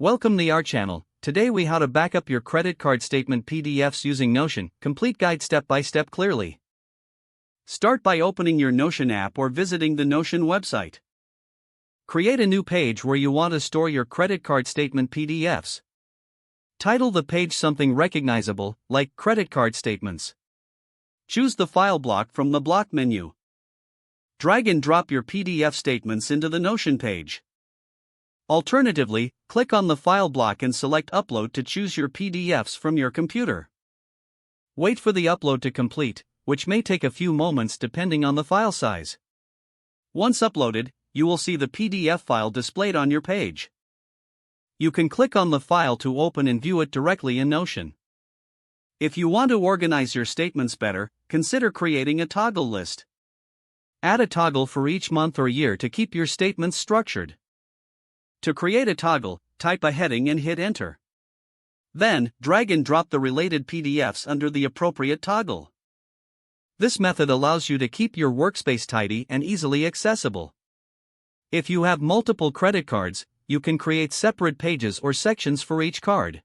Welcome to our channel. Today we how to back up your credit card statement PDFs using Notion. Complete guide step by step clearly. Start by opening your Notion app or visiting the Notion website. Create a new page where you want to store your credit card statement PDFs. Title the page something recognizable, like credit card statements. Choose the file block from the block menu. Drag and drop your PDF statements into the Notion page. Alternatively, click on the file block and select Upload to choose your PDFs from your computer. Wait for the upload to complete, which may take a few moments depending on the file size. Once uploaded, you will see the PDF file displayed on your page. You can click on the file to open and view it directly in Notion. If you want to organize your statements better, consider creating a toggle list. Add a toggle for each month or year to keep your statements structured. To create a toggle, type a heading and hit Enter. Then, drag and drop the related PDFs under the appropriate toggle. This method allows you to keep your workspace tidy and easily accessible. If you have multiple credit cards, you can create separate pages or sections for each card.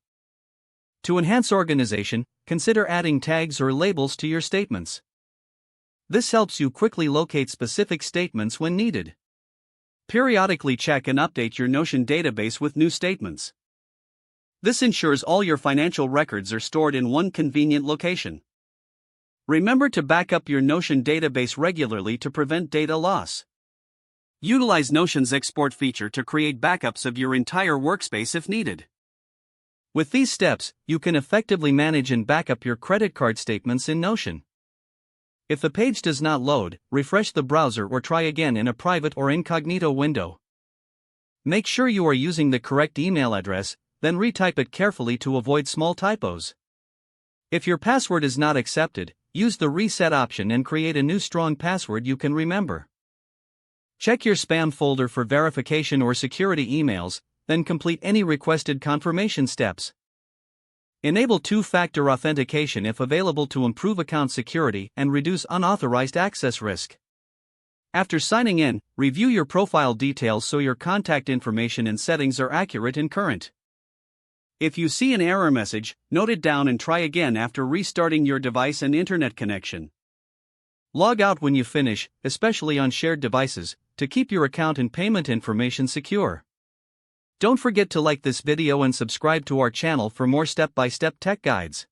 To enhance organization, consider adding tags or labels to your statements. This helps you quickly locate specific statements when needed. Periodically check and update your Notion database with new statements. This ensures all your financial records are stored in one convenient location. Remember to back up your Notion database regularly to prevent data loss. Utilize Notion's export feature to create backups of your entire workspace if needed. With these steps, you can effectively manage and back up your credit card statements in Notion. If the page does not load, refresh the browser or try again in a private or incognito window. Make sure you are using the correct email address, then retype it carefully to avoid small typos. If your password is not accepted, use the reset option and create a new strong password you can remember. Check your spam folder for verification or security emails, then complete any requested confirmation steps. Enable two-factor authentication if available to improve account security and reduce unauthorized access risk. After signing in, review your profile details so your contact information and settings are accurate and current. If you see an error message, note it down and try again after restarting your device and internet connection. Log out when you finish, especially on shared devices, to keep your account and payment information secure. Don't forget to like this video and subscribe to our channel for more step-by-step tech guides.